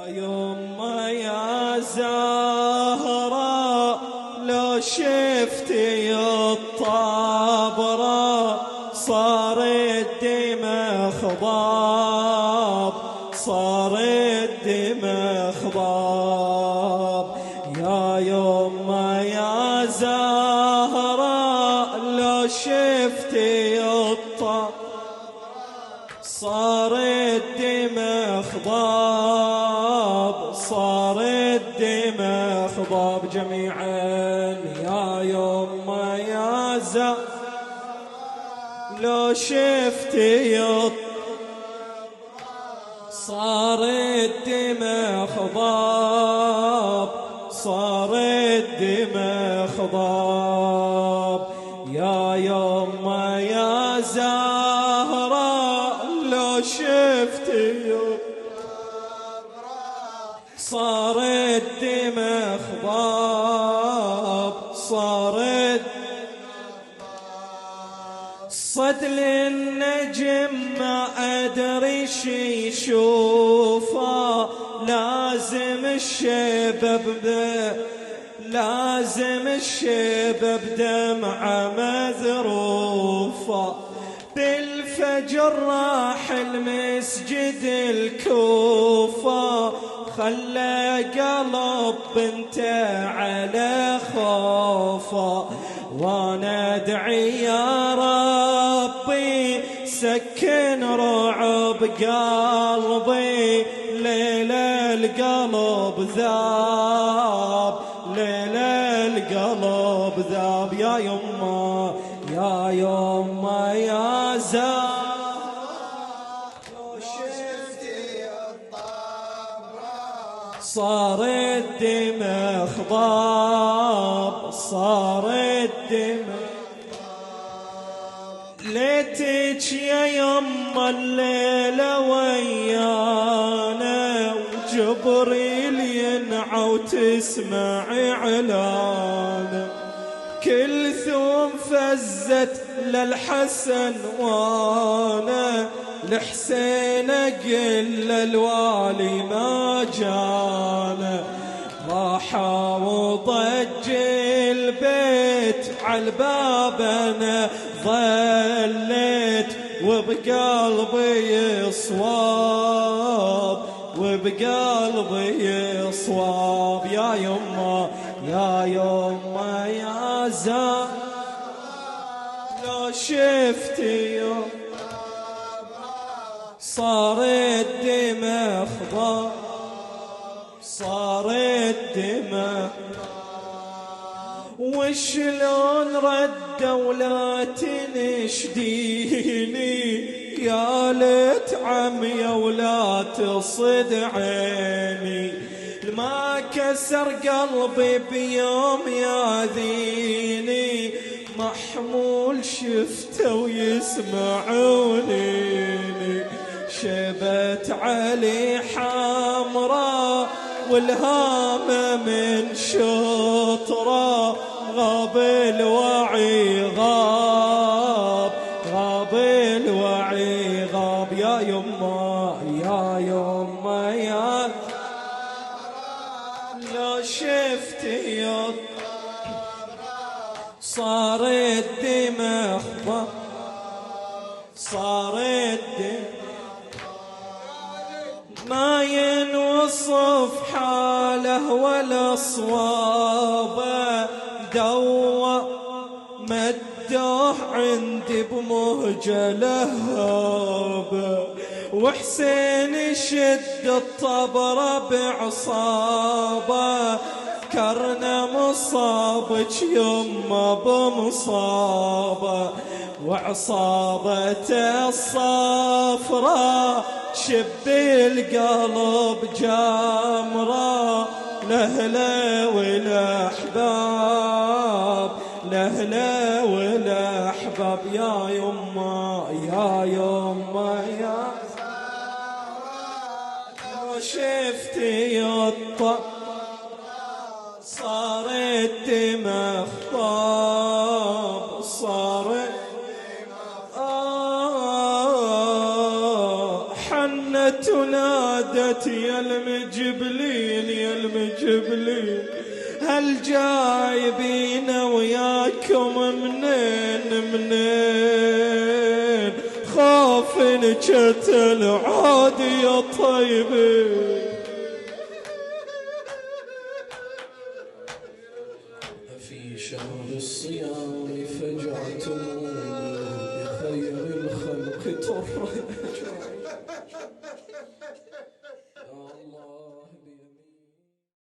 يما يا زهرة لو شفتي الطابرة صار الدمى خضاب، صار الدمى خضاب. يا يما يا زهرة لو شفتي الطابرة صار الدمى خضاب، صار الدمى خضاب. جميعا يا يما يا زهرة لو شفتي صار الدمى خضاب، صار الدمى خضاب. يا يما يا زهرة لو شفتي صار الدمى خضاب، صار صدل النجم ما أدري شي شوفه، لازم الشباب لازم الشباب دمعة مذروفة. بالفجر راح المسجد الكوفة، خلى قلب بنته على خوفه. وانا ادعي يا ربي سكن رعب قلبي، ليلة القلب ذاب، ليلة القلب ذاب. يا يما يا يما يا زهرة لو شفتي الطابرة صار الدمى خضاب، صار الدمى. ليتك يا يما الليلة ويانا، وجبريل ينعى وتسمعي إعلانه. كلثوم فزت للحسن وانا، لحسين قل الوالي ما جانا. راحة وضج البيت عالباب انا ظليت، وبقلبي صواب، وبقلبي صواب. يا يما يا يما يا زهرة لو شفتي صار الدمى خضاب، صار الدمى. وشلون ردوا لا تنشديني، يا ليت عمي ولا تصد عيني. ما كسر قلبي بيوم ياذيني، محمول شفته ويسمعونيني. شبت علي حمراء والهامة من شطرة، غاب الوعي غاب، غاب الوعي غاب. يا يما يا يما يا لو شفتي صار الدمى خضاب، صار الدمى. ما ينوصف حاله ولا صوابه، دوا مدوح عندي بمهجة لهابه. وحسين شد الطبرة بعصابه، كرنا مصابك يما بمصابه. وعصابته الصفراء شب القلب جمرة، لهلا والأحباب، لهلا والأحباب. يا يما يا يما يا لو شفتي صار الدمى خضاب، صار طلت ونادت يا المجبلين يا المجبلين، هل جايبين وياكم منين منين؟ خاف انقتل عاد يا طيبين. في شهر الصيام فجعتموني بخير الخلق طرا.